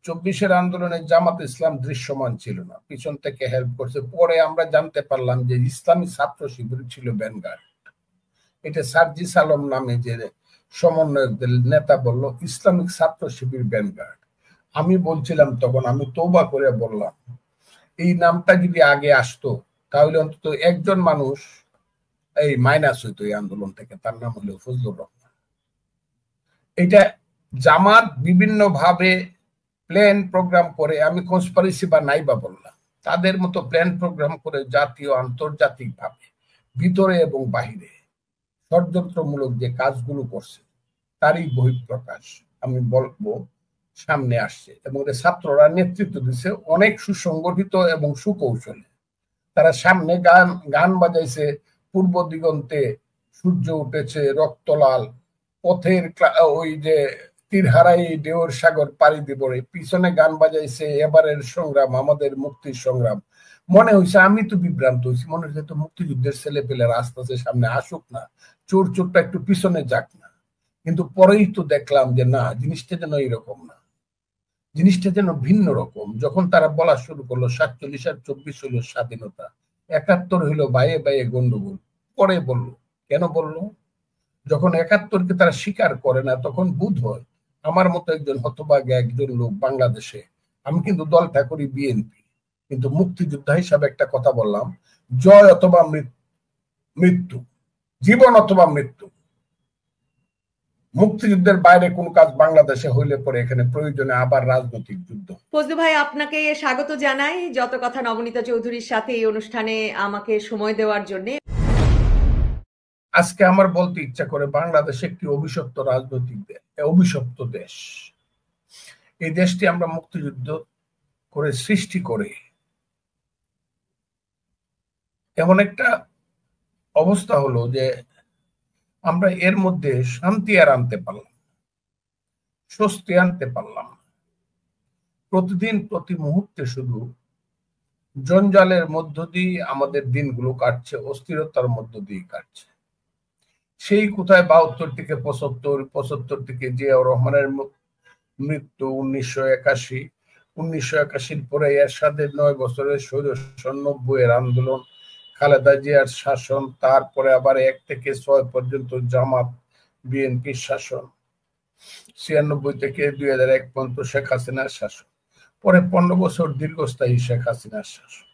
24-এর আন্দোলনে জামাত ইসলাম দৃশ্যমান ছিল না, পিছন থেকে হেল্প করছে। পরে আমরা জানতে পারলাম যে ইসলামী ছাত্র শিবির ছিল ভ্যানগার্ড। এটা সার্জিস আলম নামে যে সমন্বয়কদের নেতা বলল ইসলামিক ছাত্র শিবির ভ্যানগার্ড। আমি বলছিলাম তখন, আমি তওবা করে বললাম, এই নামটা যদি আগে আসতো তাহলে অন্তত একজন মানুষ এই মাইনাস হইতো এই আন্দোলন থেকে, তার নাম হলো ফজলুর রহমান। এটা জামাত বিভিন্ন ভাবে প্ল্যান প্রোগ্রাম করে, আমি কনস্পিরেসি বা নাই বা বললাম, তাদের মতো প্ল্যান প্রোগ্রাম করে জাতীয় আন্তর্জাতিক ভাবে ভিতরে এবং বাহিরে ষড়যন্ত্রমূলক যে কাজগুলো করছে তারই বহিঃপ্রকাশ আমি বলবো সামনে আসছে। এবং ছাত্ররা নেতৃত্ব দিচ্ছে অনেক সুসংগঠিত এবং সুকৌশলে। তারা সামনে গান বাজাইছে, পূর্ব দিগন্তে সূর্য উঠেছে রক্তলাল, পথের ওই যে তীরহারাই ঢেউর সাগর পাড়ি দিব, পিছনে গান বাজাইছে এবারের সংগ্রাম আমাদের মুক্তির সংগ্রাম। মনে হয়েছে, আমি তো বিভ্রান্ত হয়েছি, মনে হয়েছে তো মুক্তিযুদ্ধের ছেলে পেলে রাস্তা সামনে আসুক না, চোরটা একটু পিছনে যাক না। কিন্তু পরেই তো দেখলাম যে না, জিনিসটা যেন এইরকম না, জিনিসটা যেন ভিন্ন রকম। যখন তারা বলা শুরু করলো 47 আর 24 হইল স্বাধীনতা, 71 হইলো বাইয়ে বাইয়ে গন্ডগোল। পরে বললো, কেন বললো? যখন 71-কে তারা স্বীকার করে না তখন বোধ হয় আমার মতো একজন হতভাগা একজন লোক বাংলাদেশে, আমি কিন্তু দলটা করি বিএনপি, কিন্তু মুক্তিযোদ্ধা হিসাবে একটা কথা বললাম, জয় অথবা মৃত্যু, জীবন অথবা মৃত্যু। মুক্তিযুদ্ধের বাইরে কোন কাজ বাংলাদেশে হইলে পরে এখানে প্রয়োজনে আবার রাজনৈতিক যুদ্ধ। ফজলু ভাই, আপনাকে স্বাগত জানাই যত কথা নবনীতা চৌধুরীর সাথে এই অনুষ্ঠানে আমাকে সময় দেওয়ার জন্য। আজকে আমার বলতে ইচ্ছা করে, বাংলাদেশ একটি অভিশপ্ত রাজনৈতিক অভিশপ্ত দেশ। এই দেশটি আমরা মুক্তিযুদ্ধ করে সৃষ্টি করে এমন একটা অবস্থা হলো যে আমরা এর মধ্যে শান্তি আর আনতে পারলাম, স্বস্তি আনতে পারলাম। প্রতিদিন প্রতি মুহূর্তে শুধু জঞ্জালের মধ্য দিয়ে আমাদের দিনগুলো কাটছে, অস্থিরতার মধ্য দিয়ে কাটছে। সেই কোথায় 72 থেকে 75 থেকে জিয়াউর রহমানের মৃত্যু 1981, 1981-র পরে এরশাদের 9 বছরের স্বৈরশাসন, 90-এর আন্দোলন, খালেদা জিয়ার শাসন, তারপরে আবার 1 থেকে 6 পর্যন্ত জামাত বিএনপির শাসন, 96 থেকে 2001 পর্যন্ত শেখ হাসিনার শাসন, পরে 15 বছর দীর্ঘস্থায়ী শেখ হাসিনার শাসন।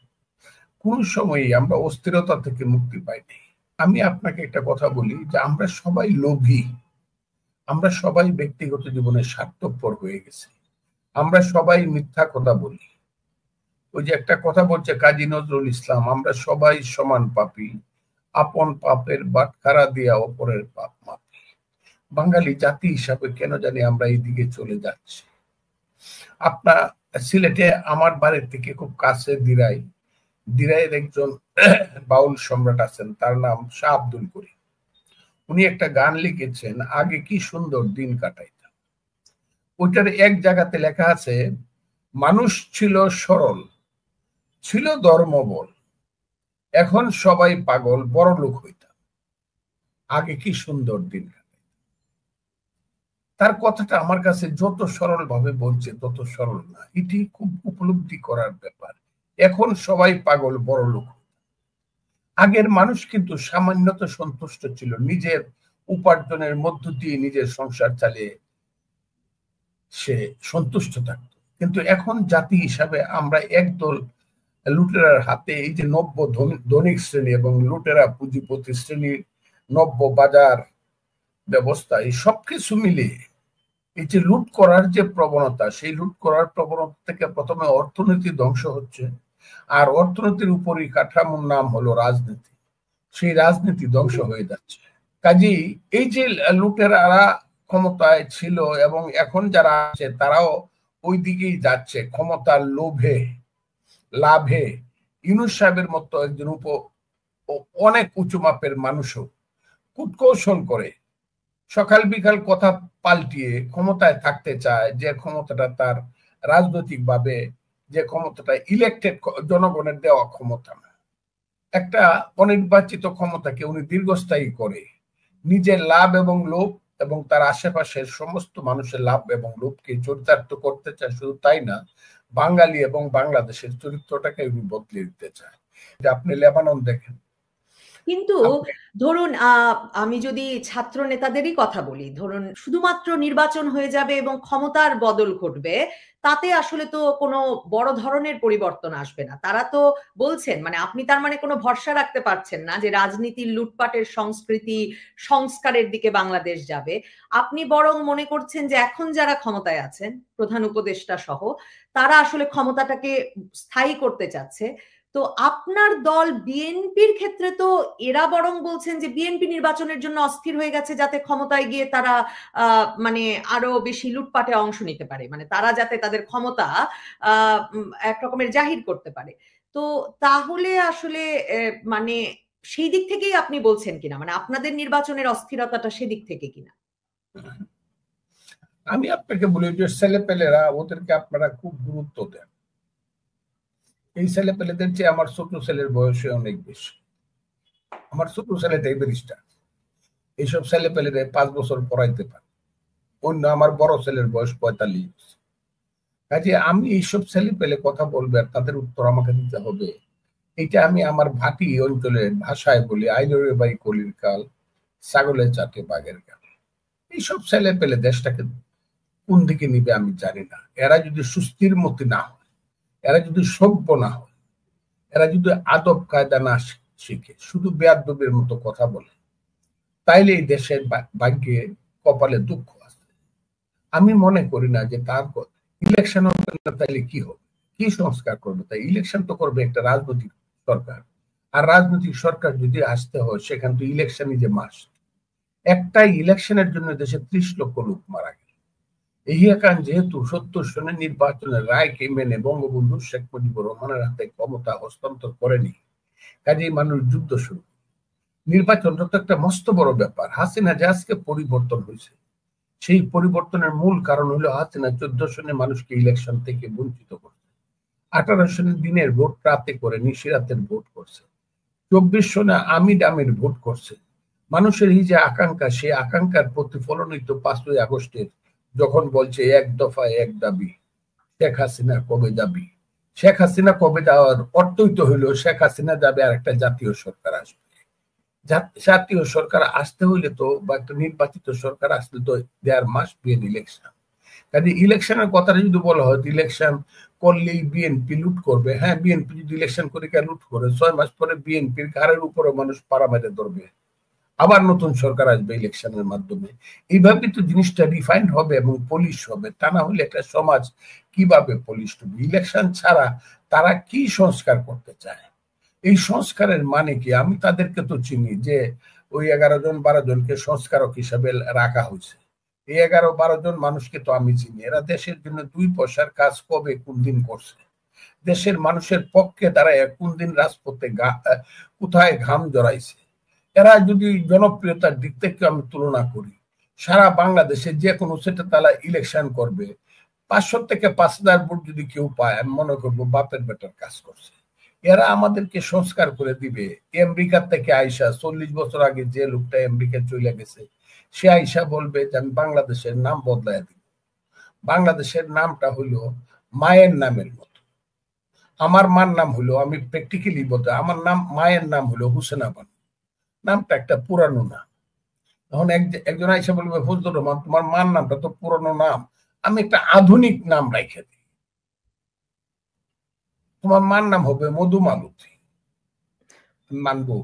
কোন সময়ই আমরা অস্থিরতা থেকে মুক্তি পাইনি। আমি আপনাকে একটা কথা বলি যে আমরা সবাই লোভী, আমরা সবাই ব্যক্তিগত জীবনে স্বার্থপর হয়ে গেছি, আমরা সবাই মিথ্যা কথা বলি। ওই যে একটা কথা বলছে কাজী নজরুল ইসলাম, আমরা সবাই সমান পাপী, আপন পাপের বাটখারা দিয়া অপরের পাপ মাপি। বাঙালি জাতি হিসাবে কেন জানি আমরা এই দিকে চলে যাচ্ছি। আপনার সিলেটে আমার বাড়ির থেকে খুব কাছে দিরাইয়ের একজন বাউল সম্রাট আছেন, তার নাম শাহ আব্দুল করিম। উনি একটা গান লিখেছেন, আগে কি সুন্দর দিন কাটাইতাম। ওইটার এক জায়গাতে লেখা আছে, মানুষ ছিল সরল, ছিল ধর্মবল, এখন সবাই পাগল, বড় লোক হইতাম, আগে কি সুন্দর দিন কাটাইতাম। তার কথাটা আমার কাছে যত সরল ভাবে বলছে তত সরল না, এটি খুব উপলব্ধি করার ব্যাপার। এখন সবাই পাগল, বড় লোক। আগের মানুষ কিন্তু সামান্যত সন্তুষ্ট ছিল, নিজের উপার্জনের মধ্য দিয়ে নিজের সংসার চালিয়ে সে সন্তুষ্ট থাকত। কিন্তু এখন জাতি হিসাবে আমরা একদল লুটেরার হাতে, এই যে নব্য ধনিক শ্রেণী এবং লুটেরা পুঁজিপতি শ্রেণীর নব্য বাজার ব্যবস্থা, এই সবকিছু মিলিয়ে এই যে লুট করার যে প্রবণতা, সেই লুট করার প্রবণতা থেকে প্রথমে অর্থনীতি ধ্বংস হচ্ছে, আর অর্থনীতির উপরই কাঠামোর নাম হলো রাজনীতি, সেই রাজনীতি ধ্বংস হয়ে যাচ্ছে। কাজেই এই যে লুটেরারা ক্ষমতায় ছিল এবং এখন যারা আছে তারাও ওই দিকেই যাচ্ছে, ক্ষমতার লোভে লাভে। ইউনূস সাহেবের মতো একজন অনেক উঁচু মাপের মানুষও কূটকৌশল করে সকাল বিকাল কথা পাল্টিয়ে ক্ষমতায় থাকতে চায়, যে ক্ষমতাটা তার রাজনৈতিক ভাবে, যে ক্ষমতাটা ইলেক্টেড জনগণের দেওয়া ক্ষমতা না, একটা অনির্বাচিত ক্ষমতাকে উনি দীর্ঘস্থায়ী করে নিজের লাভ এবং লোভ এবং তার আশেপাশের সমস্ত মানুষের লাভ এবং লোভকে চরিতার্থ করতে চায়। শুধু তাই না, বাঙালি এবং বাংলাদেশের চরিত্রটাকে উনি বদলে দিতে চায়। যে আপনি লেবানন দেখেন, কিন্তু ধরুন আমি যদি ছাত্র নেতাদেরই কথা বলি, ধরুন শুধুমাত্র নির্বাচন হয়ে যাবে এবং ক্ষমতার বদল ঘটবে, তাতে আসলে তো কোনো বড় ধরনের পরিবর্তন আসবে না। তারা তো বলছেন, মানে আপনি তার মানে কোনো ভরসা রাখতে পারছেন না যে রাজনীতির লুটপাটের সংস্কৃতি সংস্কারের দিকে বাংলাদেশ যাবে। আপনি বরং মনে করছেন যে এখন যারা ক্ষমতায় আছেন, প্রধান উপদেষ্টা সহ, তারা আসলে ক্ষমতাটাকে স্থায়ী করতে চাচ্ছে। তো আপনার দল বিএনপির ক্ষেত্রে তো এরা বরং বলছেন যে বিএনপি নির্বাচনের জন্য অস্থির হয়ে গেছে, যাতে ক্ষমতায় গিয়ে তারা মানে আরো বেশি লুটপাটে অংশ নিতে পারে, মানে তারা যাতে তাদের ক্ষমতা এক রকমের জাহির করতে পারে। তো তাহলে আসলে মানে সেই দিক থেকেই আপনি বলছেন কিনা, মানে আপনাদের নির্বাচনের অস্থিরতাটা সেদিক থেকে কিনা? আমি আপনাকে বলি যে ছেলেপেলেরা, ওদেরকে আপনারা খুব গুরুত্ব দেন। এই ছেলেপেলেদের চেয়ে আমার ছোট ছেলের বয়সে অনেক বেশি। আমার ছোট ছেলেটাই ব্যারিস্টার। এইসব ছেলেপেলেদের 5 বছর পড়াইতে পারে। অন্য আমার বড় ছেলের বয়স 45। কাজে আমি এইসব ছেলেপেলে কথা বলবে আর তাদের উত্তর আমাকে দিতে হবে, এটা আমি আমার ভাটি অঞ্চলের ভাষায় বলি, আইনরে বাই কলির কাল, ছাগলের চাটে বাঘের কাল। এইসব ছেলেপেলে দেশটাকে কোন দিকে নিবে আমি জানি না। এরা যদি সুস্থির মতি না হয়, এরা যদি সভ্য না হয়, এরা যদি আদব কায়দা না শিখে, শুধু বেয়াদবের মতো কথা বলে, তাইলে এই দেশের ভাগ্যে কপালে দুঃখ আছে। আমি মনে করি না যে তার ইলেকশন হবে না, তাইলে কি হবে, কি সংস্কার করবে? তাই ইলেকশন তো করবে একটা রাজনৈতিক সরকার। আর রাজনৈতিক সরকার যদি আসতে হয়, সেখান তো ইলেকশনই যে মাস্ট। একটাই ইলেকশনের জন্য দেশে 30 লক্ষ লোক মারা গেল। এই একান যেহেতু 70 সনের নির্বাচনের রায়কে মেনে বঙ্গবন্ধু শেখ মুজিবুর রহমানের হাতে ক্ষমতা হস্তান্তর করেনি, কাজেই মানুষ যুদ্ধ শুরু। নির্বাচনটা তো একটা মস্ত বড় ব্যাপার। হাসিনা যে আজকে পরিবর্তন হয়েছে, সেই পরিবর্তনের মূল কারণ হলো হাসিনা 14 সনে মানুষকে ইলেকশন থেকে বঞ্চিত করছে। 18 সনের দিনের ভোট রাতে করে নিশিরাতের ভোট করছে। 24 সনে আমির ভোট করছে। মানুষের এই যে আকাঙ্ক্ষা, সেই আকাঙ্ক্ষার প্রতিফলনই তো 5ই আগস্টের যখন বলছে এক দফা এক দাবি, শেখ হাসিনা কবে যাবি। শেখ হাসিনা কবে যাওয়ার অর্থই তো হইলো শেখ হাসিনা যাবে আর একটা জাতীয় সরকার আসবে। জাতীয় সরকার আসতে হইলে তো, বা একটা নির্বাচিত সরকার আসলে তো there must be an election. কাজে ইলেকশনের কথাটা যদি বলা হয়, ইলেকশন করলেই বিএনপি লুট করবে, হ্যাঁ, বিএনপি যদি ইলেকশন করে লুট করে 6 মাস পরে বিএনপির ঘাড়ের উপরে মানুষ পাড়া মেরে ধরবে, আবার নতুন সরকার আসবে ইলেকশনের মাধ্যমে। এইভাবে তো জিনিসটা রিফাইন্ড হবে এবং পলিশ হবে। তা না হলে একটা সমাজ কিভাবে পলিশ হবে? ইলেকশন ছাড়া তারা কি সংস্কার করতে চায়? এই সংস্কারের মানে কি? আমি তাদেরকে তো চিনি যে ওই 11-12 জনকে সংস্কারক হিসাবে রাখা হয়েছে। এই 11-12 জন মানুষকে তো আমি চিনি। এরা দেশের জন্য 2 পয়সার কাজ কবে কোন দিন করছে? দেশের মানুষের পক্ষে দাঁড়ায় কোন দিন রাজপথে কোথায় ঘাম জড়াইছে? এরা যদি জনপ্রিয়তার দিক থেকে আমি তুলনা করি, সারা বাংলাদেশে যে কোনো সেটা তারা ইলেকশন করবে, 500 থেকে 5000 ভোট যদি কেউ পায়, আমি মনে করবো বাপের বেটার কাজ করছে। এরা আমাদেরকে সংস্কার করে দিবে। আমেরিকার থেকে আইসা 40 বছর আগে যে লোকটা আমেরিকা চলে গেছে, সে আইসা বলবে যে আমি বাংলাদেশের নাম বদলায় দিব। বাংলাদেশের নামটা হইলো মায়ের নামের মতো। আমার মার নাম হলো, আমি প্র্যাকটিক্যালি বলতে, আমার নাম, মায়ের নাম হলো হুসেনা বানু। নামটা একটা পুরানো নাম। এখন একজন আইসা বলবে ফজলুর রহমান, তোমার মার নামটা তো পুরানো নাম, আমি একটা আধুনিক নাম রাইখে দিই, তোমার মার নাম হবে মধুমালতী। মানবো?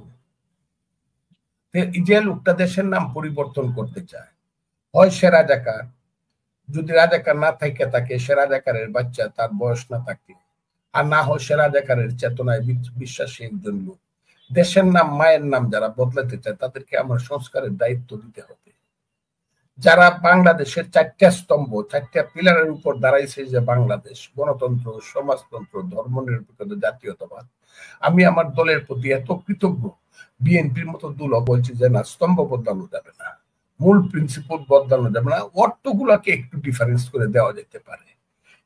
যে লোকটা দেশের নাম পরিবর্তন করতে চায়, হয় সে রাজাকার, যদি রাজাকার না থাকে তাকে সে রাজাকারের বাচ্চা, তার বয়স না থাকে, আর না হয় সে রাজাকারের চেতনায় বিশ্বাসী একজন লোক। দেশের নাম, মায়ের নাম যারা বদলাতে চায়, তাদেরকে আমার সংস্কারের দায়িত্ব দিতে হবে। যারা বাংলাদেশের 4টা স্তম্ভ, 4টা পিলারের উপর দাঁড়াইছে, যে বাংলাদেশ, গণতন্ত্র, সমাজতন্ত্র, ধর্মনিরপেক্ষতা, জাতীয়তাবাদ, আমি আমার দলের প্রতি এত কৃতজ্ঞ। বিএনপির মতো দল বলছে যে না, স্তম্ভ বদলানো যাবে না, মূল প্রিন্সিপাল বদলানো যাবে না, অর্থগুলাকে একটু ডিফারেন্স করে দেওয়া যেতে পারে।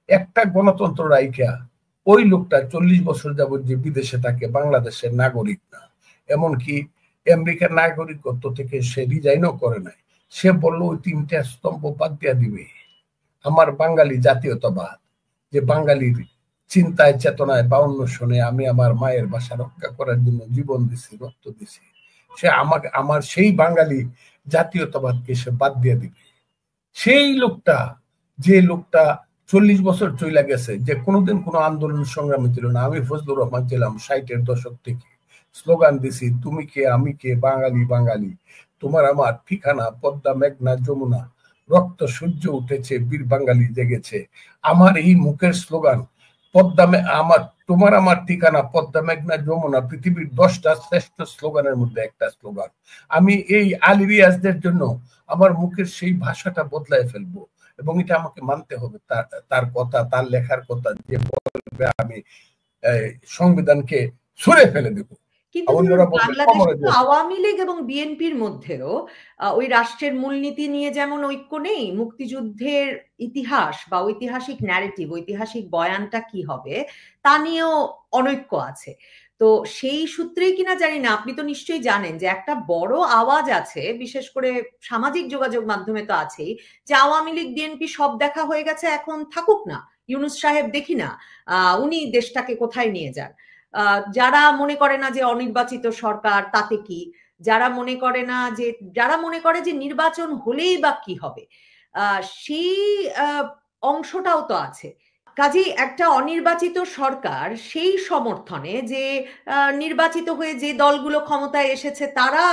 একটা গণতন্ত্র রাইখা ওই লোকটা 40 বছর যাবত যে বিদেশে থাকে, বাংলাদেশের নাগরিক না, এমনকি আমেরিকার নাগরিকত্ব থেকে সে রিজাইনও করে নাই, সে বললো ওই 3টা স্তম্ভ বাদ দিয়া দিবে। আমার বাঙালি জাতীয়তাবাদ, যে বাঙালির চিন্তায় চেতনায় 52 সনে আমি আমার মায়ের ভাষা রক্ষা করার জন্য জীবন দিছি, রক্ত দিছি, সে আমাকে আমার সেই বাঙালি জাতীয়তাবাদকে সে বাদ দিয়ে দিবে। সেই লোকটা, যে লোকটা 40 বছর চলে গেছে, যে কোনোদিন কোনো আন্দোলন সংগ্রামী ছিল না। আমি ফজলুর রহমান ছিলাম 60-এর দশক থেকে, স্লোগান দিছি তুমি কে আমি কে, বাঙালি বাঙালি, তোমার আমার ঠিকানা পদ্মা মেঘনা যমুনা, রক্ত সূর্য উঠেছে বীর বাঙালি জেগেছে। আমার এই মুখের স্লোগান পদ্মা, আমার তোমার আমার ঠিকানা পদ্মা মেঘনা যমুনা পৃথিবীর 10টা শ্রেষ্ঠ স্লোগানের মধ্যে একটা স্লোগান। আমি এই আলী রিয়াজদের জন্য আমার মুখের সেই ভাষাটা বদলায় ফেলবো, এবং এটা আমাকে মানতে হবে। তার কথা, তার লেখার কথা, যে বলবে আমি সংবিধানকে ছুঁড়ে ফেলে দেব। কিন্তু বাংলাদেশে তো আওয়ামী লীগ এবং বিএনপির মধ্যেও ওই রাষ্ট্রের মূলনীতি নিয়ে যেমন ঐক্য নেই, মুক্তিযুদ্ধের ইতিহাস বা ঐতিহাসিক ন্যারেটিভ, ঐতিহাসিক বয়ানটা কি হবে তা নিয়েও অনৈক্য আছে। তো সেই সূত্রেই কিনা জানি না, আপনি তো নিশ্চয়ই জানেন যে একটা বড় আওয়াজ আছে, বিশেষ করে সামাজিক যোগাযোগ মাধ্যমে তো আছেই, যে আওয়ামী লীগ বিএনপি সব দেখা হয়ে গেছে, এখন থাকুক না, ইউনূস সাহেব দেখি না উনি দেশটাকে কোথায় নিয়ে যান। যারা মনে করে না যে অনির্বাচিত সরকার তাতে কি, যারা মনে করে না যে, যারা মনে করে যে নির্বাচন হলেই বা কি হবে, সেই অংশটাও তো আছে। কাজেই একটা অনির্বাচিত সরকার সেই সমর্থনে যে নির্বাচিত হয়ে যে দলগুলো ক্ষমতায় এসেছে তারা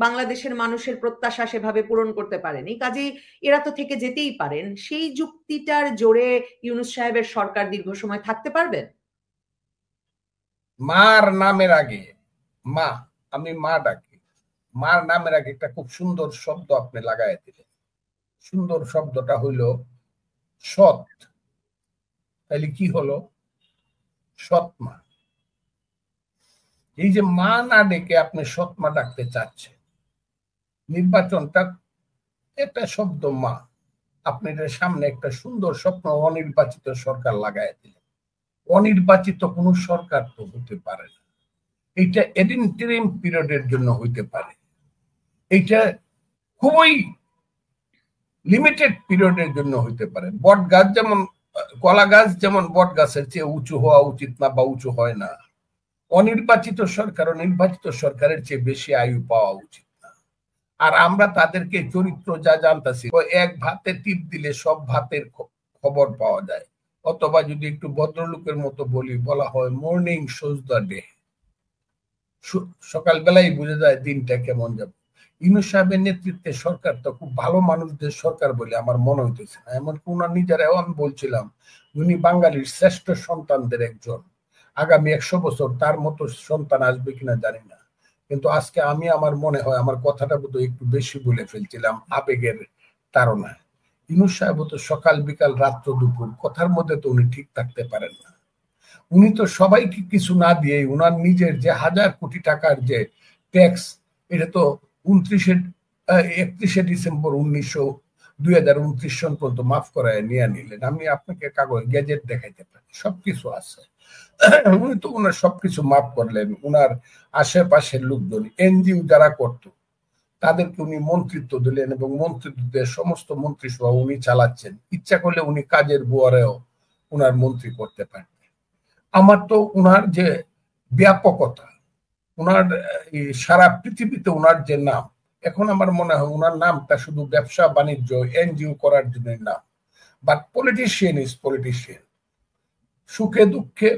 বাংলাদেশের মানুষের প্রত্যাশা সেভাবে পূরণ করতে পারেনি, কাজেই এরা তো থেকে যেতেই পারেন, সেই যুক্তিটার জোরে ইউনূস সাহেবের সরকার দীর্ঘ সময় থাকতে পারবেন? মার নামের আগে, মা, আমি মা ডাকি, মার নামের আগে একটা খুব সুন্দর শব্দ আপনি লাগাই দিলেন। সুন্দর শব্দটা হইল সৎ। তাহলে কি হলো? সৎ মা। এই যে মা না ডেকে আপনি সৎ মা ডাকতে চাচ্ছেন, নির্বাচনটা একটা শব্দ মা, আপনি সামনে একটা সুন্দর স্বপ্ন অনির্বাচিত সরকার লাগাই দিলেন। অনির্বাচিত কোন সরকার তো হতে পারে না, এইটা ইন্টারিম পিরিয়ডের জন্য হইতে পারে, এইটা খুবই লিমিটেড পিরিয়ডের জন্য হইতে পারে। বট গাছ যেমন, কলা গাছ যেমন বট গাছের চেয়ে উঁচু হওয়া উচিত না বা উঁচু হয় না, অনির্বাচিত সরকার ও নির্বাচিত সরকারের চেয়ে বেশি আয়ু পাওয়া উচিত না। আর আমরা তাদেরকে চরিত্র যা জানতেছি, এক ভাতে টিপ দিলে সব ভাতের খবর পাওয়া যায়, অথবা যদি একটু ভদ্রলোকের মতো বলা হয় মর্নিং শোজ দ্য ডে, সকালবেলায় বুঝে যায় দিনটা কেমন যাবে। ইউনূস সাহেবের নেতৃত্বে সরকার তো খুব ভালো মানুষদের সরকার বলে আমার মনে হইতেছে না। এমনকি উনার নিজেরাও, আমি বলছিলাম, উনি বাঙালির শ্রেষ্ঠ সন্তানদের একজন, আগামী 100 বছর তার মতো সন্তান আসবে কিনা জানি না। কিন্তু আজকে আমি, আমার মনে হয় আমার কথাটা বোধহয় একটু বেশি বলে ফেলছিলাম আবেগের তাড়নায়। ইউনূস সাহেব তো সকাল বিকাল রাত্র দুপুর কথার মধ্যে তো উনি ঠিক থাকতে পারেন না। উনি তো সবাইকে কিছু না দিয়ে উনার নিজের যে 1000 কোটি টাকার যে ট্যাক্স, এটা তো 31শে ডিসেম্বর 2029 সন পর্যন্ত মাফ করায় নিয়ে নিলেন। আমি আপনাকে কাগজ গ্যাজেট দেখাইতে পারি, সবকিছু আছে। উনি তো উনার সবকিছু মাফ করলেন। উনার আশেপাশের লোকজন, এনজিও যারা করত তাদেরকে উনি মন্ত্রিত্ব দিলেন, এবং মন্ত্রিত্বের সমস্ত মন্ত্রিসভা উনি চালাচ্ছেন। ইচ্ছা করলে উনি কাজের বুয়ারেও উনার মন্ত্রী করতে পারেন। আমার তো উনার যে ব্যাপকতা, উনার সারা পৃথিবীতে উনার যে নাম, এখন আমার মনে হয় উনার নামটা শুধু ব্যবসা বাণিজ্য এনজিও করার জন্য নাম, বাট পলিটিশিয়ান ইজ পলিটিশিয়ান। সুখে দুঃখে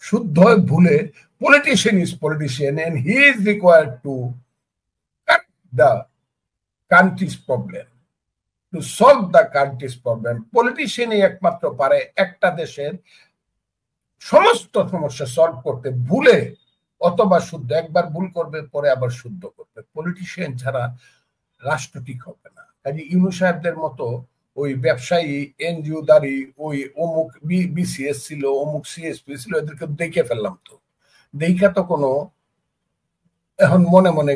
শুদ্ধ ভুলে politician is politician, and he is required to cut the country's problem, to solve the country's problem. পলিটিশিয়ানই একমাত্র পারে একটা দেশের সমস্ত সমস্যা সলভ করতে, ভুলে অথবা শুদ্ধ, একবার ভুল করবে পরে আবার শুদ্ধ করবে। পলিটিশিয়ান ছাড়া রাষ্ট্র ঠিক হবে না। কাজে ইউনূস সাহেবদের মতো ওই ব্যবসায়ী এনজিও দারি, ওই অমুক বিসিএস ছিল, অমুক সিএসপি ছিল, এদেরকে দেখে ফেললাম। তো দেখা তো কোনো, এখন মনে মনে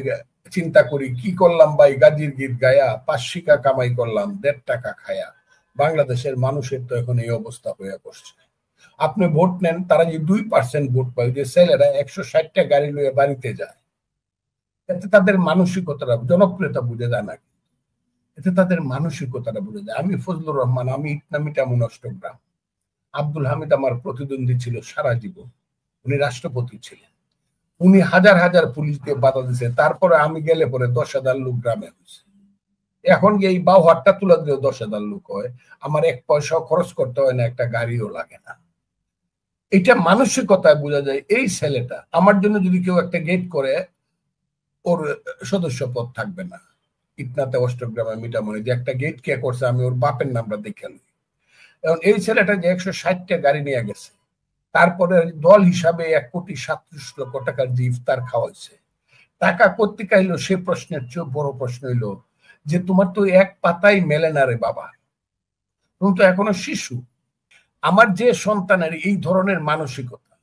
চিন্তা করি কি করলাম ভাই, গাজীর গীত গায়া 5 শিকা কামাই করলাম 1.5 টাকা খায়া। বাংলাদেশের মানুষের তো এখন এই অবস্থা হয়ে পড়ছে। আপনি ভোট নেন, তারা যে 2% ভোট পায়, যে ছেলেরা 160টা গাড়ি লইয়া বাড়িতে যায়, এতে তাদের মানসিকতাটা, জনপ্রিয়তা বুঝে যায় না। এতে তাদের মানসিকতাটা বোঝা যায়। আমি ফজলুর রহমান, আমি ইটনামিটামুন অষ্টগ্রাম। আব্দুল হামিদ আমার প্রতিদ্বন্দ্বী ছিল সারা জীবন, উনি রাষ্ট্রপতি ছিলেন, উনি হাজার হাজার পুলিশ দিয়ে বাধা দিচ্ছে, তারপরে আমি গেলে পরে 10,000 লোক গ্রামে হয়েছে। এখন এই বাউহাটটা তুলে দিলেও 10,000 লোক হয়, আমার এক পয়সাও খরচ করতে হয় না, একটা গাড়িও লাগে না। এটা মানসিকতায় বোঝা যায়। এই ছেলেটা আমার জন্য যদি কেউ একটা গেট করে, ওর সদস্য পদ থাকবে না। ইটনাতে অষ্টগ্রামে মিটামণি যে একটা গেট কে করছে, আমি ওর বাপের নামটা দেখে নিই। এবং এই ছেলেটা যে 160টা গাড়ি নিয়ে গেছে, তারপরে দল হিসাবে 1,37,00,000 টাকার যে ইফতার খাওয়াইছে, টাকা করতে চাইলো, সে প্রশ্নের চেয়ে বড় প্রশ্ন হইলো যে তোমার তো এক পাতাই মেলে না রে বাবা, তুমি তো এখনো শিশু। আমার যে সন্তানের এই ধরনের মানসিকতা,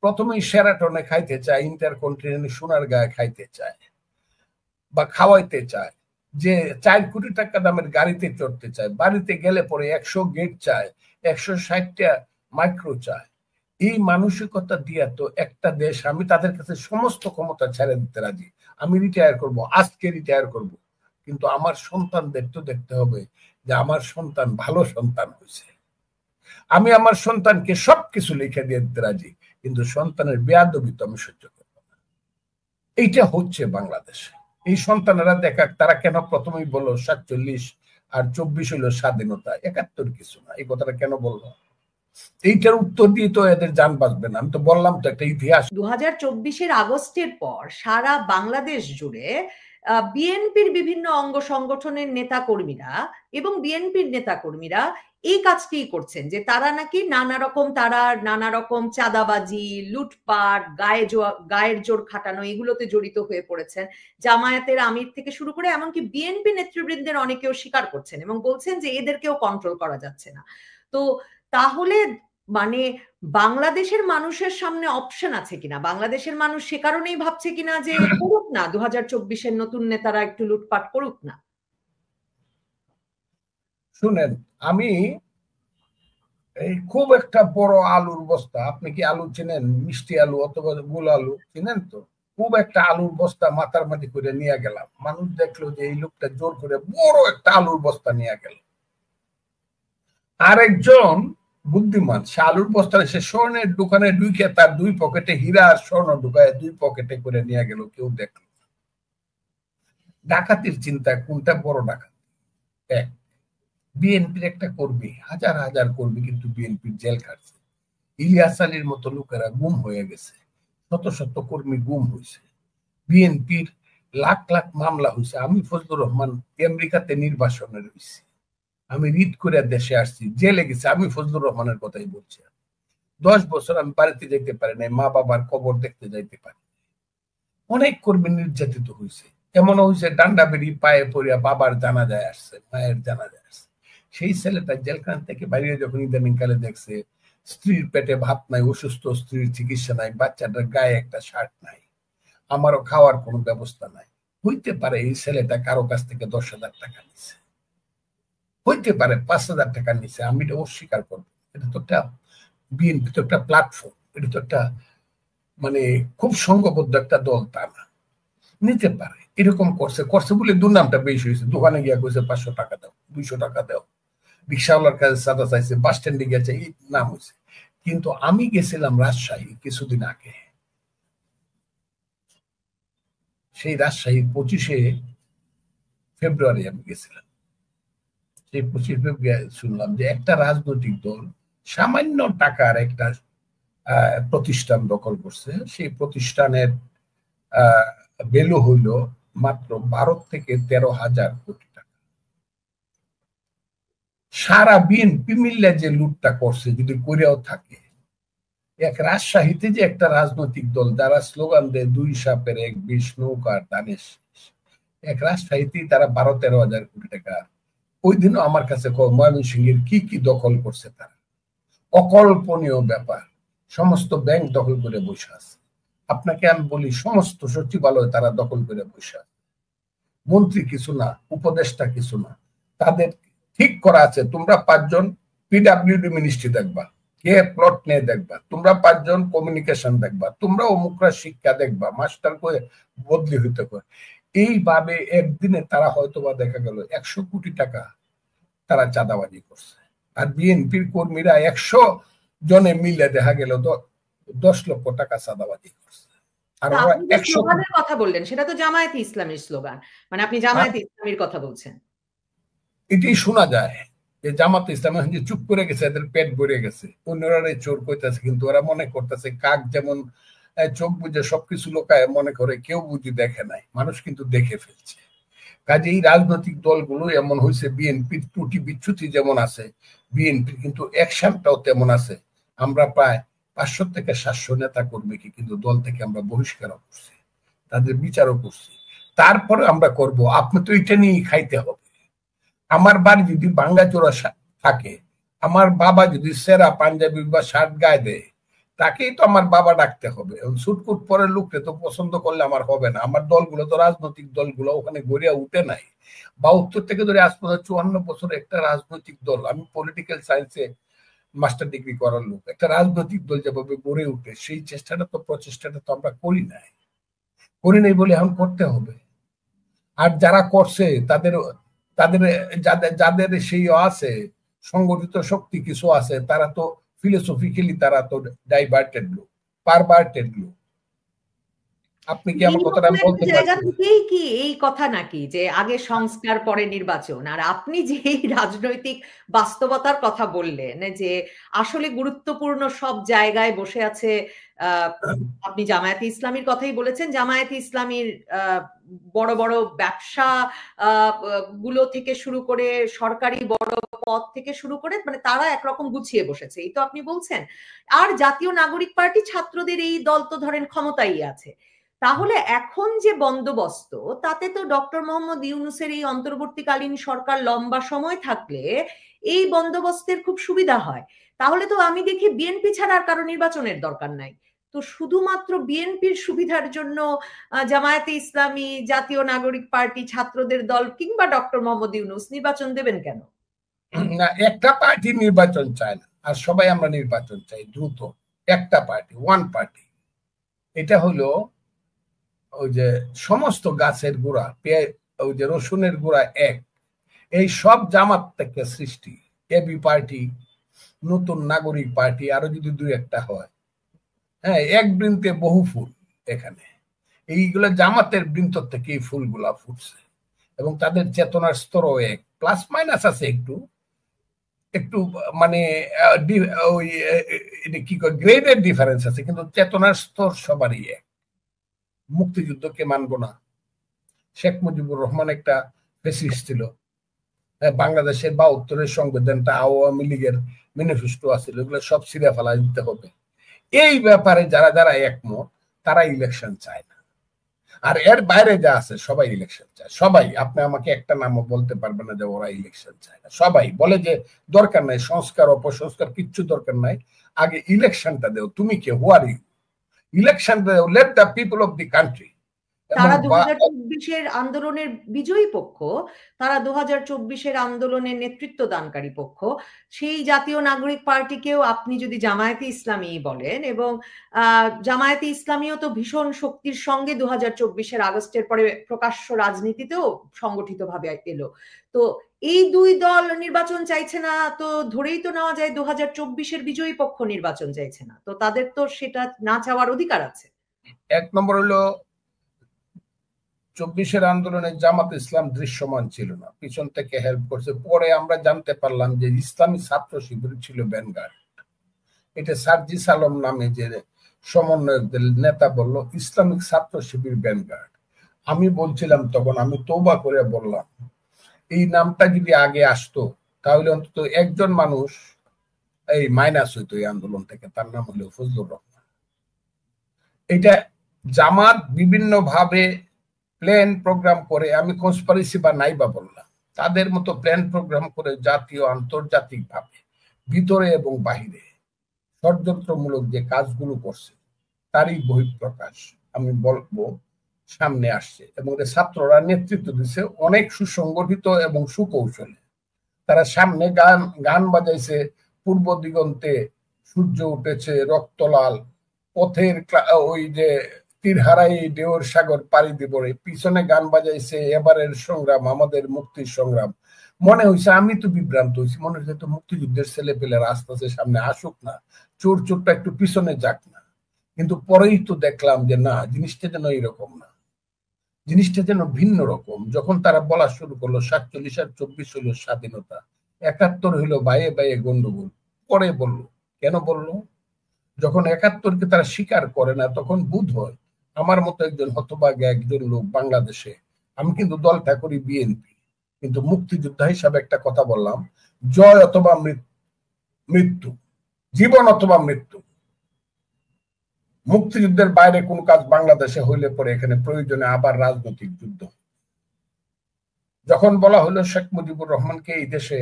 প্রথমেই সেরাটনে খাইতে চায়, ইন্টারকন্টিনেন্টাল সোনার গায়ে খাইতে চায় বা খাওয়াইতে চায়, যে 4 কোটি টাকা দামের গাড়িতে চড়তে চায়, বাড়িতে গেলে পরে 100 গেট চায়, 160টা মাইক্রো চায়। এই মানসিকতা দিয়ে তো একটা দেশ, আমি তাদের কাছে সমস্ত ক্ষমতা ছেড়ে দিতে রাজি, আমি রিটায়ার করব, আজকে রিটায়ার করব, কিন্তু আমার সন্তানদের তো দেখতে হবে যে আমার সন্তান ভালো সন্তান হয়েছে। আমি আমার সন্তানকে সবকিছু লিখে দিয়ে দিতে রাজি, কিন্তু সন্তানের বেয়াদবি তো আমি সহ্য করব না। এইটা হচ্ছে বাংলাদেশে। এই সন্তানেরা দেখা, তারা কেন প্রথমেই বললো 47 আর 24 হইলো স্বাধীনতা, 71 কিছু না, এই কথাটা কেন বললো? এইটার উত্তর দিয়ে তো এদের জান বাঁচবে না। আমি তো বললাম তো একটা ইতিহাস। 2024 আগস্টের পর সারা বাংলাদেশ জুড়ে বিএনপির বিভিন্ন অঙ্গ সংগঠনের নেতা কর্মীরা এবং বিএনপির নেতা কর্মীরা এই কাজটি করছেন যে তারা নাকি নানা রকম চাঁদাবাজি, লুটপাট, গায়ের জোর খাটানো, এগুলোতে জড়িত হয়ে পড়েছেন। জামায়াতের আমির থেকে শুরু করে এমনকি বিএনপি নেতৃবৃন্দের অনেকেও স্বীকার করছেন এবং বলছেন যে এদেরকেও কন্ট্রোল করা যাচ্ছে না। তো তাহলে মানে বাংলাদেশের মানুষের সামনে অপশন আছে কিনা? বাংলাদেশের মানুষ সে কারণেই ভাবছে কিনা যে করুক না, 2024 নতুন নেতারা একটু লুটপাট করুক না? শুনেন, আমি এই খুব একটা বড় আলুর বস্তা, আপনি কি আলু চেনেন? মিষ্টি আলু অথবা গোল আলু চিনেন তো? খুব একটা আলুর বস্তা মাথার মাটি করে নিয়ে গেলাম, মানুষ দেখলো যে এই লোকটা জোর করে বড় একটা আলুর বস্তা নিয়ে গেল। আরেকজন বুদ্ধিমান, সে আলুর বস্তা, সে স্বর্ণের দোকানে ঢুকে তার 2 পকেটে হীরা আর স্বর্ণ ঢুকায় 2 পকেটে করে নিয়ে গেল, কেউ দেখলো। ডাকাতির চিন্তা কোনটা বড় ডাকাত? এক, বিএনপির একটা কর্মী, হাজার হাজার কর্মী কিন্তু বিএনপির জেল খাটছে। ইলিয়াস আলীর মতো লোকেরা গুম হয়ে গেছে, শত শত কর্মী গুম হয়েছে, বিএনপির লাখ লাখ মামলা হয়েছে। আমি ফজলুর রহমান আমেরিকাতে নির্বাসনে রয়েছি, আমি রিট করে দেশে আসছি, জেলে গেছি, আমি ফজলুর রহমানের কথাই বলছি। 10 বছর আমি বাড়িতে যেতে পারি নাই, মা বাবার কবর দেখতে যাইতে পারি। অনেক কর্মী নির্যাতিত হয়েছে, এমন হয়েছে ডান্ডা বেরি পায়ে পড়িয়া বাবার জানাজায় আসছে, মায়ের জানাজায় আসছে। সেই ছেলেটা জেলখানা থেকে বাইরে যখন ইদানিং কালে দেখছে স্ত্রীর পেটে ভাত নাই, অসুস্থ স্ত্রীর চিকিৎসা নাই, বাচ্চাটার গায়ে একটা শার্ট নাই, আমারও খাওয়ার কোনো ব্যবস্থা নাই, হইতে পারে এই ছেলেটা কারো কাছ থেকে 10,000 টাকা নিছে, হইতে পারে 5,000 টাকা নিছে, আমি এটা অস্বীকার করবো। এটা তো একটা বিএনপি তো একটা প্ল্যাটফর্ম, এটা তো একটা মানে খুব সংঘবদ্ধ একটা দল, তা না, নিতে পারে। এরকম করছে বলে দুর্নামটা বেশি হয়েছে। দোকানে গিয়া কইছে 500 টাকা দাও, 200 টাকা দাও, রিক্সাওয়ালার কাছে চাঁদা চাইছে, বাস স্ট্যান্ডে গেছে, এই নাম হয়েছে। কিন্তু আমি গেছিলাম রাজশাহী কিছুদিন আগে, সেই রাজশাহী 25শে ফেব্রুয়ারি আমি গেছিলাম। সেই 25 ফেব্রুয়ারি শুনলাম যে একটা রাজনৈতিক দল সামান্য টাকার একটা প্রতিষ্ঠান দখল করছে। সেই প্রতিষ্ঠানের ভ্যালু হইল মাত্র 12 থেকে 13,000 কোটি টাকা। সারা বিএনপি মিল্লা যে লুটটা করছে, যদি করিয়াও থাকে, এক রাজশাহীতে যে একটা রাজনৈতিক দল যারা স্লোগান দেয় 2 সাপের 1 বিষ, নৌকার দানেশ, এক রাজশাহীতেই তারা 12-13,000 কোটি টাকা। ওই দিনও আমার কাছে ময়মনসিংহের কি কি দখল করছে তারা, অকল্পনীয় ব্যাপার। সমস্ত ব্যাংক দখল করে বসে আছে। আপনাকে আমি বলি, সমস্ত সচিবালয় তারা দখল করে বসে আছে। মন্ত্রী কিছু না, উপদেষ্টা কিছু না, তাদের ঠিক করা আছে তোমরা 5 জন পিডব্লিউডি মিনিস্ট্রি দেখবা, কে প্লট নিয়ে দেখবা, তোমরা 5 জন কমিউনিকেশন দেখবা, তোমরা অমুকরা শিক্ষা দেখবা, মাস্টার করে বদলি হইতে করে। এইভাবে একদিনে তারা হয়তোবা দেখা গেল 100 কোটি টাকা তারা চাঁদাবাজি করছে। আর বিএনপির কর্মীরা 100 জনে মিলে দেখা গেল 10 লক্ষ টাকা চাঁদাবাজি করছে। আর ওরা আপনি যে স্লোগানের কথা বললেন সেটা তো জামায়াতে ইসলামীর স্লোগান, মানে আপনি জামায়াতে ইসলামীর কথা বলছেন। এটাই শোনা যায় যে জামাতে ইসলামী চুপ করে গেছে, এদের পেট ভরে গেছে, অন্যরা চোর কইতেছে, কিন্তু ওরা মনে করতেছে কাক যেমন চোখ বুঝে সবকিছু লোকায় মনে করে, কেউ বুঝি দেখে নাই, মানুষ কিন্তু দেখে ফেলছে। কাজে এই রাজনৈতিক দলগুলো এমন হয়েছে, বিএনপির ত্রুটি বিচ্যুতি যেমন আছে, বিএনপির কিন্তু অ্যাকশনটাও তেমন আছে। আমরা প্রায় 500 থেকে 700 নেতা কর্মীকে কিন্তু দল থেকে আমরা বহিষ্কারও করছি, তাদের বিচারও করছি। তারপরে আমরা করব, আপনি তো এটা নিয়েই খাইতে হবে। আমার বাড়ি যদি বাঙ্গাচোরা থাকে, আমার বাবা যদি সেরা পাঞ্জাবি বা শার্ট গায়ে দেয়, তাকেই তো আমার বাবা ডাকতে হবে। সুটকুট পরে লোককে তো পছন্দ করলে আমার হবে না। আমার দলগুলো তো রাজনৈতিক দলগুলো ওখানে গড়িয়া উঠে নাই। 72 থেকে ধরে আজ পর্যন্ত 54 বছর একটা রাজনৈতিক দল, আমি পলিটিক্যাল সায়েন্সে মাস্টার ডিগ্রি করার লোক, একটা রাজনৈতিক দল যেভাবে গড়ে উঠে সেই প্রচেষ্টাটা তো আমরা করি নাই বলে এখন করতে হবে। আর যারা করছে তাদের তাদের যাদের সেই আছে সংগঠিত শক্তি কিছু আছে, তারা তো ফিলোসফিক্যালি তারা তো ডাইভার্টেড লোক, পারভার্টেড লোক। আপনি কি আমার কথাটা বলতে জায়গা থেকেই কি এই কথা নাকি যে আগে সংস্কার পরে নির্বাচন? আর আপনি যে এই রাজনৈতিক বাস্তবতার কথা বললেন যে আসলে গুরুত্বপূর্ণ সব জায়গায় বসে আছে, আপনি জামায়াতে ইসলামীর কথাই বলেছেন। জামায়াতে ইসলামীর বড় বড় ব্যবসা গুলো থেকে শুরু করে সরকারি বড় পদ থেকে শুরু করে, মানে তারা একরকম গুছিয়ে বসেছে, এই তো আপনি বলছেন। আর জাতীয় নাগরিক পার্টি ছাত্রদের এই দল তো ধরেন ক্ষমতাই আছে। তাহলে এখন যে বন্দোবস্ত, তাতে তো ডক্টর মোহাম্মদ ইউনূসের এই অন্তর্বর্তীকালীন সরকার লম্বা সময় থাকলে এই বন্দোবস্তের খুব সুবিধা হয়। তাহলে তো আমি দেখি বিএনপি ছাড়া আর কারো নির্বাচনের দরকার নাই। তো শুধুমাত্র বিএনপির সুবিধার জন্য জামায়াতে ইসলামী, জাতীয় নাগরিক পার্টি, ছাত্রদের দল কিংবা ডক্টর মোহাম্মদ ইউনূস নির্বাচন দেবেন কেন? না, একটা পার্টি নির্বাচন চায় না, আর সবাই আমরা নির্বাচন চাই দ্রুত। একটা পার্টি, ওয়ান পার্টি। এটা হলো ওই যে সমস্ত গাছের গোড়া, ওই যে রসুনের গোড়া এক, এই সব জামাত থেকে সৃষ্টি। এবি পার্টি, নতুন নাগরিক পার্টি, আরো যদি দুই একটা হয়, হ্যাঁ, এক বৃন্তে বহু ফুল। এখানে এইগুলা জামাতের বৃন্ত থেকে এই ফুলগুলা ফুটছে, এবং তাদের চেতনার স্তরও এক, প্লাস মাইনাস আছে একটু একটু, মানে ওই কি কয় গ্রেডের ডিফারেন্স আছে, কিন্তু চেতনার স্তর সবারই এক। মুক্তিযুদ্ধকে মানবো না, শেখ মুজিবুর রহমান একটা ফ্যাসিস্ট ছিল, বাংলাদেশের 72-এর সংবিধানটা আওয়ামী লীগের ম্যানিফেস্টো আছিল, এগুলো সব ছিঁড়ে ফেলা দিতে হবে। এই ব্যাপারে যারা যারা একমত তারা ইলেকশন চায় না। আর এর বাইরে যা আছে সবাই ইলেকশন চায়। সবাই, আপনি আমাকে একটা নামও বলতে পারবেন না যে ওরা ইলেকশন চায় না। সবাই বলে যে দরকার নাই সংস্কার অপসংস্কার, কিচ্ছু দরকার নাই, আগে ইলেকশনটা দেও। তুমি কে, হু আর ইউ? ইলেকশন দেও, let the people of the country. তারা 2024-এর আন্দোলনের বিজয়ী পক্ষ, তারা 2024-এর আন্দোলনের নেতৃত্ব দানকারী পক্ষ। সেই জাতীয় নাগরিক পার্টিকেও আপনি যদি জামায়াতে ইসলামী বলেন, এবং জামায়াতে ইসলামীও তো ভীষণ শক্তির সঙ্গে 2024-এর আগস্টের পরে প্রকাশ্য রাজনীতিতেও সংগঠিতভাবে এলো। তো এই দুই দল নির্বাচন চাইছে না, তো ধরেই তো নেওয়া যায় 2024-এর বিজয়ী পক্ষ নির্বাচন চাইছে না। তো তাদের তো সেটা না চাওয়ার অধিকার আছে। এক নম্বর হলো 24-এর আন্দোলনে জামাত ইসলাম দৃশ্যমান ছিল না, পিছন থেকে হেল্প করছে। পরে আমরা জানতে পারলাম যে ইসলামী ছাত্র শিবির ছিল ভ্যানগার্ড। এটা সার্জিস আলম নামে যে সমন্বয়কদের নেতা বলল ইসলামিক ছাত্র শিবির ভ্যানগার্ড। আমি বলছিলাম তখন, আমি তওবা করে বললাম, এই নামটা যদি আগে আসতো তাহলে অন্তত একজন মানুষ এই মাইনাস হইতো এই আন্দোলন থেকে, তার নাম হলো ফজলুর রহমান। এটা জামাত বিভিন্ন ভাবে প্ল্যান প্রোগ্রাম করে, আমি কনস্পিরেসি বা নাইবা বললাম, তাদের মতো প্ল্যান প্রোগ্রাম করে জাতীয় আন্তর্জাতিক ভাবে ভিতরে এবং বাহিরে ষড়যন্ত্রমূলক যে কাজগুলো করছে তারই বহিঃপ্রকাশ আমি বলবো সামনে আসছে। এবং ছাত্ররা নেতৃত্ব দিচ্ছে অনেক সুসংগঠিত এবং সুকৌশলে। তারা সামনে গান বাজাইছে, পূর্ব দিগন্তে সূর্য উঠেছে রক্তলাল, পথের ওই যে তীর হারাই ঢেউর সাগর পাড়ি দিব রে, পিছনে গান বাজাইছে এবারের সংগ্রাম আমাদের মুক্তির সংগ্রাম। মনে হয়েছে, আমি তো বিভ্রান্ত হয়েছি, মনে হচ্ছে তো মুক্তিযুদ্ধের ছেলে পেলেরা আস্তে আস্তে সামনে আসুক না, চোর চোরটা একটু পিছনে যাক না। কিন্তু পরেই তো দেখলাম যে না, জিনিসটা যেন এইরকম না, জিনিসটা যেন ভিন্ন রকম। যখন তারা বলা শুরু করলো 47 আর 24 হইল স্বাধীনতা, 71 হইলো বাইয়ে বাইয়ে গন্ডগোল। পরে বললো, কেন বললো? যখন 71-কে তারা স্বীকার করে না, তখন বোধ হয় আমার মতো একজন হতভাগা একজন লোক বাংলাদেশে, আমি কিন্তু দলটা করি বিএনপি, কিন্তু মুক্তিযোদ্ধা হিসাবে একটা কথা বললাম, জয় অথবা মৃত্যু, জীবন অথবা মৃত্যু। মুক্তিযুদ্ধের বাইরে কোন কাজ বাংলাদেশে হইলে পরে এখানে প্রয়োজনে আবার রাজনৈতিক যুদ্ধ। যখন বলা হলো শেখ মুজিবুর রহমানকে এই দেশে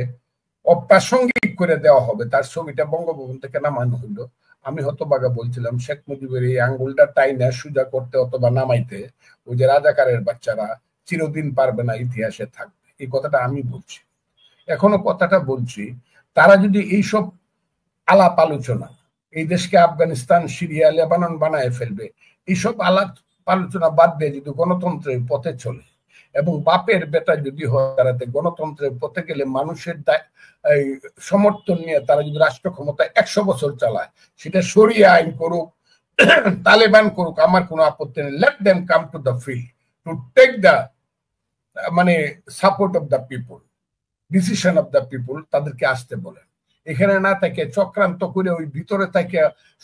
অপ্রাসঙ্গিক করে দেওয়া হবে, তার ছবিটা বঙ্গভবন থেকে নামানো হইলো, আমি হতবাগা বলছিলাম শেখ মুজিবের এই আঙ্গুলটা টাইনা সুজা করতে অথবা নামাইতে ওই যে রাজাকারের বাচ্চারা চিরদিন পারবে না, ইতিহাসে থাকবে। এই কথাটা আমি বলছি, এখনো কথাটা বলছি। তারা যদি এইসব আলাপ আলোচনা, এই দেশকে আফগানিস্তান, সিরিয়া, লেবানন বানায় ফেলবে, এইসব আলাপ আলোচনা বাদ দিয়ে যদি গণতন্ত্রের পথে চলে এবং বাপের বেটা যদি হয়, তারাতে গণতন্ত্রের পথে গেলে মানুষের সমর্থন নিয়ে তারা যদি রাষ্ট্র ক্ষমতা 100 বছর চালায়, সেটা শরিয়া আইন করুক, তালেবান করুক, আমার কোনো আপত্তি নেই। Let them come to the field to take the মানে support of the people, decision of the people, তাদেরকে আসতে বলেন। এখানে না থেকে চক্রান্ত করে ওই ভিতরে থেকে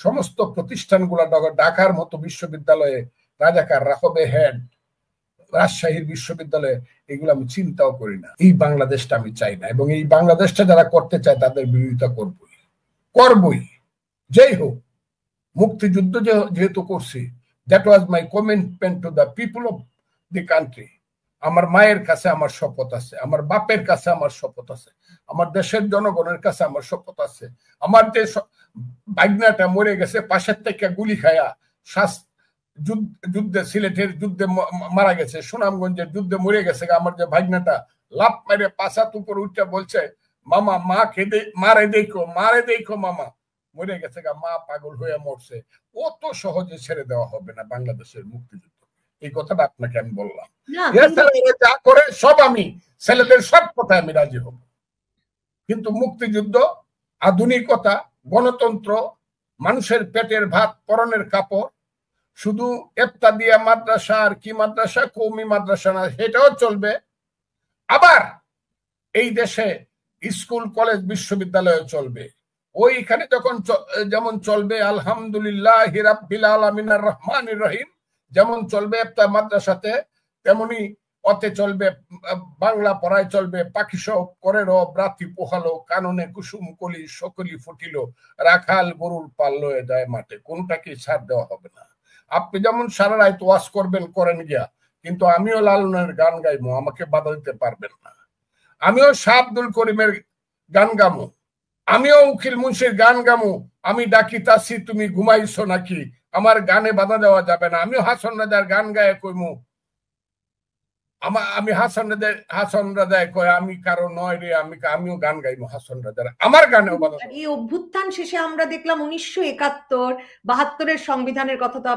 সমস্ত প্রতিষ্ঠানগুলো, ঢাকার মতো বিশ্ববিদ্যালয়ে রাজাকাররা হবে হেড, রাজশাহীর বিশ্ববিদ্যালয়ে, এগুলো আমি চিন্তাও করি না। এই বাংলাদেশটা আমি চাই না, এবং এই বাংলাদেশটা যারা করতে চায় তাদের বিরোধিতা করবই। যেই হোক, মুক্তিযুদ্ধ যেহেতু করছি, that was my commitment to the people of the country. আমার মায়ের কাছে আমার শপথ আছে, আমার বাপের কাছে আমার শপথ আছে, আমার দেশের জনগণের কাছে আমার শপথ আছে। আমার যে ভাগনাটা মরে গেছে পাশের থেকে গুলি খায়া, যুদ্ধে, সিলেটের যুদ্ধে মারা গেছে, সুনামগঞ্জের যুদ্ধে মরে গেছে, আমার যে ভাগনাটা লাভ মেরে পাশাত উপর উঠে বলছে, মামা মা খেদে মারে দেখো মামা, মরে গেছে গা, মা পাগল হয়ে মরছে। অত সহজে ছেড়ে দেওয়া হবে না বাংলাদেশের মুক্তিযুদ্ধ। এই কথাটা আপনাকে আমি বললাম। যা করে সব, আমি ছেলেদের সব কথায় আমি রাজি হব, কিন্তু মুক্তিযুদ্ধ, আধুনিকতা, গণতন্ত্র, মানুষের পেটের ভাত, পরনের কাপড়, শুধু এফতাদিয়া মাদ্রাসা আর কি মাদ্রাসা, কওমি মাদ্রাসা না, সেটাও চলবে। আবার এই দেশে স্কুল, কলেজ, বিশ্ববিদ্যালয় চলবে। ওইখানে যখন যেমন চলবে আলহামদুলিল্লাহ রাব্বিল আলামিন আর রহমানির রহিম, যেমন চলবে একটা মাদ্রাসাতে, তেমনি অতে চলবে, বাংলা পড়ায় চলবে, পাখি সব করে রব রাতি পোহালো, কাননে কুসুম কলি সকলি ফুটিল, রাখাল গরুর পাল লয়ে যায় মাঠে। কোনটাকে ছাড় দেওয়া হবে না। আপনি যেমন সারা রাত ওয়াজ করবেন, করেন গিয়া, কিন্তু আমিও লালনের গান গাইবো, আমাকে বাধা দিতে পারবেন না। আমিও শাহ আব্দুল করিমের গান গামো, আমিও উকিল মুন্সির গান গামো, আমি ডাকি তাসি তুমি ঘুমাইছো নাকি, আমার গানে বাধা দেওয়া যাবে না। আমিও হাসন রাজার গান গায়ে কইমু, আমি হাসন রাজায় কয় আমি কারো নয় রে, আমিও গান গাইবো হাসন রাজার, আমার গানেও বাধা। এই অভ্যুত্থান শেষে আমরা দেখলাম 1971-72-এর সংবিধানের কথা তো